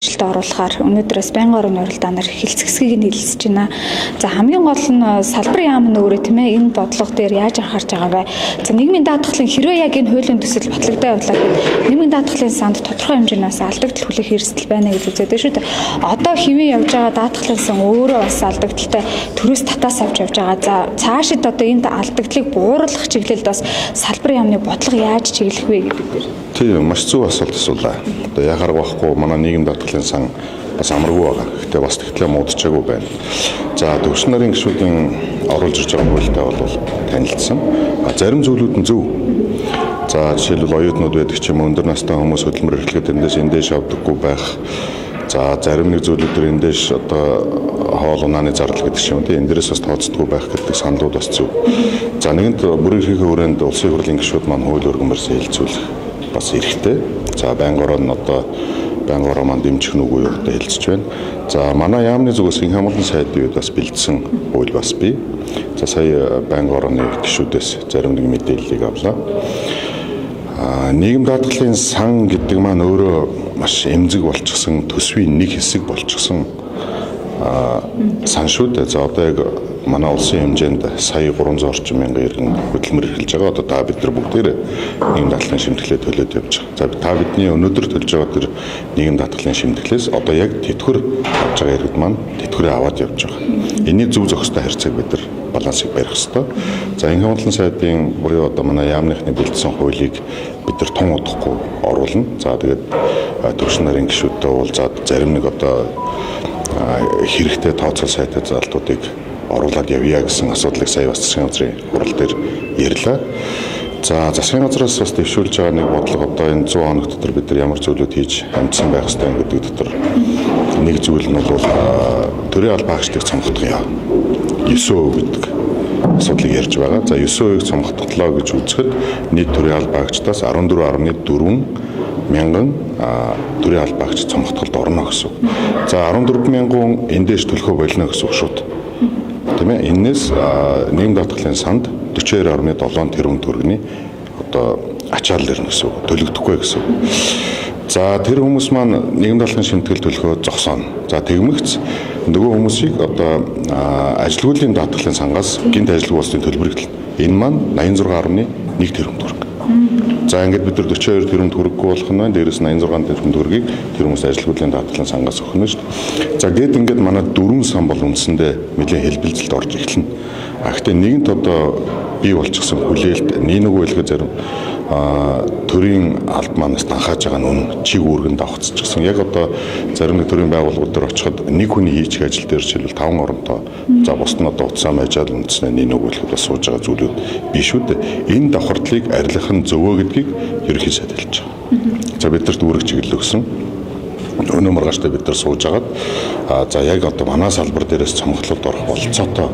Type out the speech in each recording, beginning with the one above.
ажилд оруулахаар өнөөдрөөс байнгын орны уралдаанаар хэлцгэсгийг нь хэлэлцэж байна. За хамгийн гол нь салбар яам нь өөрөө тийм ээ энэ бодлого дээр яаж анхаарч байгаа вэ? За нийгмийн даатгалын хэрвээ яг энэ хуулийн төсөл батлагдаа явлаа гэвэл нийгмийн даатгалын санд тодорхой хэмжээнээс алдагдал хүлээх эрсдэл байна гэж үзээд байна шүү дээ. Одоо хэвэн явж байгаа даатгалын сан өөрөө бас алдагдaltaй төрөөс татаас авч явж байгаа. За цаашид одоо энэ алдагдлыг бууруулах чиглэлд бас салбар яамны бодлого яаж чиглэх вэ гэдэг дээр. Тийм маш зөв асуулт асуулаа. Одоо яхаар байхгүй манай нийгэм даатгалын сан бас амаргүй байгаа. Гэхдээ бас тэгтлээ муудчихаагүй байна. За төвшин нарын гишүүдийн оруулж ирж байгаа хуультай бол танилцсан. Зарим зүйлүүд нь зөв. За жишээлбэл оюутнууд байдаг ч юм уу өндөр настай хүмүүс хөдөлмөр эрхлэхэд эндээс авдаггүй байх. За зарим нэг зүйлүүд төр эндээс одоо хоол унааны зардал гэдэг ч юм уу тийм эндээс бас тооцдоггүй байх гэдэг саналуд бас зөв. За нэгэнт бүрэн эрхийн хүрээнд улсын хурлын гишүүд маань хууль өргөмөрсө хэлцүүлэх бас эрхтэй. За байнгын орон нь одоо байнгын орон маань дэмжих нүггүй юу гэдэг хэлцэж байна. За манай яамны зүгээс инх хамгаалалтын сайдын үед бас бэлдсэн хууль бас бий. За сая байнгын орны гишүүдээс зарим нэг мэдээллийг авлаа. Нийгэм даатгалын сан гэдэг маань өөрөө маш эмзэг болчихсон төсвийн нэг хэсэг болчихсон сан шүү дээ. За одоо яг манай улсын хэмжээнд сая 300 орчим мянган иргэн хөдөлмөр эрхэлж байгаа. Одоо та бид нар бүгдээрээ нийгэм даатгалын шимтгэлээ төлөөд явж байгаа. За та бидний өнөөдөр төлж байгаа тэр нийгэм даатгалын шимтгэлээс одоо яг тэтгэр авж байгаа иргэд маань тэтгэрээ аваад явж байгаа. Энийг зөв зохистой харьцааг бид нар балансыг барих ёстой. За инх хамгаалалтын сайдын буюу одоо манай яамныхны бэлдсэн хуулийг бид нар тун удахгүй оруулна. За тэгээд төвшин нарын гишүүдтэй уулзаад зарим нэг одоо хэрэгтэй тооцоо сайтай залтуудыг оруулаад явъя гэсэн асуудлыг сая бас засгийн газрын хурал дээр ярьлаа. За засгийн газраас бас дэвшүүлж байгаа нэг бодлого одоо энэ 100 хоног дотор бид нар ямар зүйлүүд хийж амжсан байх ёстой гэдэг дотор нэг зүйл нь бол төрийн албаагчдыг цомгохдох юм. 9% гэдэг асуудлыг ярьж байгаа. За 9%-ийг цомгохдоглоо гэж үзэхэд нийт төрийн албаагчдаас 14.4 мянган төрийн албаагч цомгохдолд орно гэсэн. За 14 мянган эндээс төлөхөө болно гэсэн үг шүү. Тийм ээ. Энээс нийгэм даатгалын санд 42.7 тэрбум төгрөгийн одоо ачаал ирнэ гэсэн үг. Төлөгдөхгүй гэсэн үг. За тэр хүмүүс маань нийгэм даатгалын шимтгэл төлөхөө зогсооно. За тэгмэгц нөгөө хүмүүсийг одоо ажилгүйдлийн даатгалын сангаас гинт ажилгүй улсын төлбөрийг энэ маань 86.1 тэрбум төгрөг. За ингээд бид нар 42 тэрбум төгрөггүй болох нь дээрээс 86 тэрбум төгрөгийг тэр хүмүүс ажилгүйдлийн даатгалын сангаас өгнө шүү дээ. За гээд ингээд манай 4 сан бол үндсэндээ нэлээд хэлбэлзэлд орж эхэлнэ. Гэхдээ нэгэнт одоо бий болчихсон хүлээлт нэг үлгээ зарим төрийн алд манаас данхааж байгаа нь чиг үүргэнд давхцчихсан. Яг одоо зарим нэг төрийн байгууллагууд дээр очиход нэг хүний хийчих ажил дээр жишээлбэл 5 оронтой. За бусд нь одоо уцаа маяжаад үндснээ нэг үлгэхэд бас сууж байгаа зүйлүүд биш үү дээ. Энэ давхардлыг арилгах нь зөвөө гэдгийг ерөнхий сайд хэлж байгаа. За бидэрт үүрэг чиглэл өгсөн. Өнөө маргааштай бид нар сууж агаад за яг одоо манай салбар дээрээс цомглолд орох болцоотой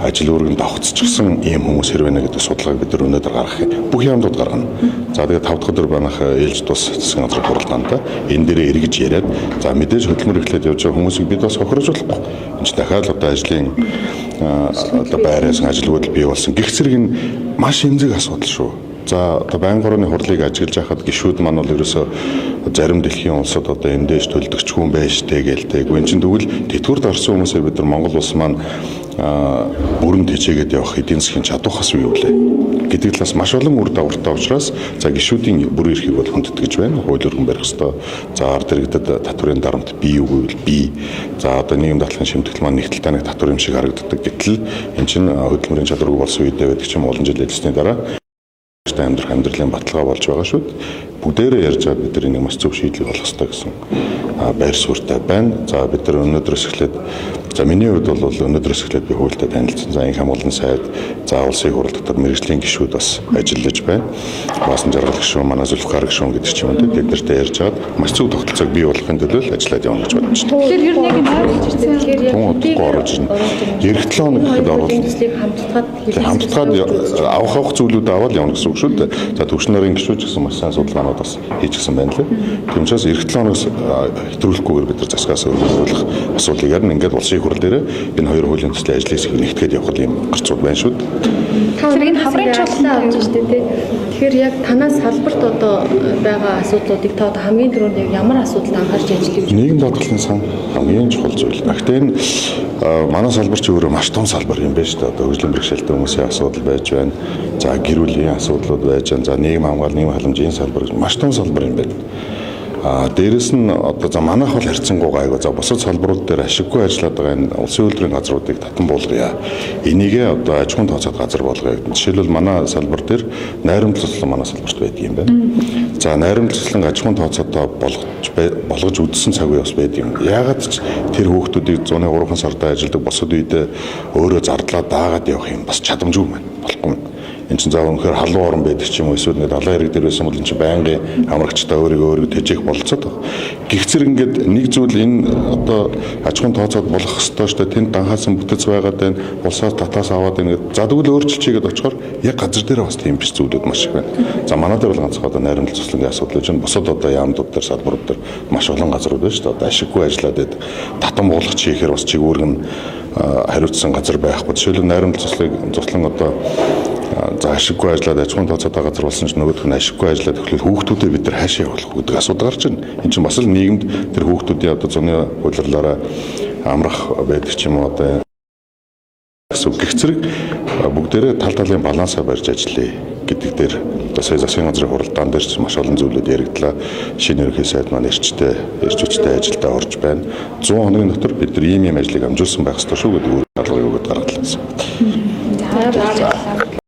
ажил үүргэнд давхцчихсан ийм хүмүүс хэрвээ нэг гэдэг судалгааг бид нар өнөөдөр гаргах бүх яамдууд гаргана. За тэгээд 5 дахь өдөр манайх ээлж тус засгийн газрын хуралдаантай энэ дээрээ эргэж яриад за мэдээж хөдөлмөр эхлээд явж байгаа хүмүүсийг бид бас хохирожуулахгүй. Энд чинь дахиад одоо ажлын одоо байраас ажилгүйд бий болсон. Гэх зэрэг нь маш эмзэг асуудал шүү. За одоо байнгын орны хурлыг ажиглаж байхад гишүүд маань бол ерөөсөө зарим дэлхийн улсад одоо эндээс төлдөгчгүй юм байж тээ гэлтэй. Гүн чинь тэгвэл тэтгэврт орсон хүмүүсээ бид нар Монгол улс маань бүрэн тэжээгээд явах эдийн засгийн чадвархаас юу вэ гэдэг талаас маш олон үр дагавартай учраас за гишүүдийн бүрэн эрхийг бол хүндэтгэж байна. Хууль өргөн барих ёстой. За ард иргэдэд татврын дарамт бий юу гэвэл бий. За одоо нийгэм даатгалын шимтгэл маань нэг талтай нэг татвар юм шиг харагддаг гэтэл эн чинь хөдөлмөрийн чадваргүй болсон үедээ байдаг ч юм олон жил ажилласны дараа амьдралын баталгаа болж байгаа шүү. Бүгдээрээ ярьж байгаа бид нар энийг маш зөв шийдлийг олох ёстой гэсэн байр суурьтай байна. За бид нар өнөөдрөөс эхлээд за миний хувьд бол өнөөдрөөс эхлээд би хуультай танилцсан. За инх хамгаалалтын сайд, за улсын хурал дотор мэргэжлийн гишүүд бас ажиллаж байна. Баасан жаргал гишүүн, манай Зүлфгар гишүүн гэдэг ч юм уу бид нартай ярьж байгаа маш зөв тогтолцоог бий болгохын төлөө ажиллаад явна гэж бодож байна. Тэгэхээр ер нь яг энэ хайр хийж байгаа. Тэгэхээр орж ирнэ. Эх 7 хоног гэхэд оруулна. Хамтдаад авах зүйлүүд аваад явна гэсэн үг шүү дээ. За төвшин нарын гишүүд гэсэн маш сайн судалгаанууд бас хийчихсэн байна лээ. Тийм учраас эх 7 хоногс хэтрүүлэхгүйгээр бид нар засгаас өөрчлөх асуудлыг ярина. Ингээд улсын хурал дээр энэ хоёр хуулийн төслийн ажлыг нэгтгэхэд явах юм гарцууд байна шүү дээ. Тэгэхээр энэ хаврын чуулган авч штэ тий. Тэгэхээр яг танаас салбарт одоо байгаа асуудлуудыг та одоо хамгийн түрүүнд яг ямар асуудалд анхаарч ажиллаж байна? Нийгэм даатгалын сан хамгийн чухал зүйл. Гэхдээ энэ манай салбар ч өөрөө маш том салбар юм байна шүү дээ. Одоо хөгжлийн бэрхшээлтэй хүмүүсийн асуудал байж байна. За гэр бүлийн асуудлууд байж байна. За нийгэм хамгаалал, нийгэм халамжийн салбар маш том салбар юм байна. Дээрэс нь одоо за манайх бол харьцангуй гайгүй. За бусад салбарууд дээр ашиггүй ажиллаад байгаа энэ улсын үйлдвэрийн газруудыг татан буулгая. Энийгээ одоо аж ахуйн тооцоод газар болгоё. Жишээлбэл манай салбар дээр найрамдал цуслан манай салбарт байдаг юм байна. За найрамдал цуслан аж ахуйн тооцоодоо болгож үдсэн цаг үе бас байдаг юм. Яагаад ч тэр хүүхдүүдийг 103 сарда ажилладаг босод үедээ өөрөө зардлаа даагаад явах юм бас чадамжгүй байна. Болохгүй юм. Энд чинь заавал үнэхээр халуун орон байдаг ч юм уу эсвэл нэг далайн хэрэг дээр байсан бол энэ чинь байнгын амрагчтай өөрийгөө тэжээх болцоод байна. Гэхдээ ингээд нэг зүйл энэ одоо аж ахуйн тооцоод болох ёстой шүү дээ. Тэнд данхаасан бүтэц байгаад байна. Улсаас татаас аваад байна гэдэг. За тэгвэл өөрчлөлчихэд очихоор яг газар дээр бас тийм биш зүйлүүд маш их байна. За манай дээр бол ганцхан одоо найрамдал цуслангийн асуудал гэж байна. Бусад одоо яамдууд дээр салбарууд дээр маш олон газрууд байна шүү дээ. Одоо ашиггүй ажиллаад байдаг. Татан буулгач хийхээр бас чигүүрг нь хариуцсан газар байхгүй. Жишээлбэл найрамдал цуслан одоо за ашиггүй ажиллаад аж ахуйн тооцоотой газар болсон ч нөгөөх нь ашиггүй ажиллаад тэгэхээр хүүхдүүдээ бид нар хаашаа явуулах гэдэг асуудал гарч байна. Энд чинь бас л нийгэмд тэр хүүхдүүдийн одоо зуны хуулиарлаараа амрах байдаг ч юм уу одоо гэх зэрэг бүгдээрээ тал талын балансаа барьж ажиллая гэдэг дээр одоо сая засгийн газрын хуралдаан дээр ч маш олон зүйлүүд яригдлаа. Шинэ ерөнхий сайд маань эрч хүчтэй ажилдаа орж байна. 100 хоногийн дотор бид нар ийм ажлыг амжуулсан байх ёстой шүү гэдэг үр хаалгыг өгöd гаргалаа.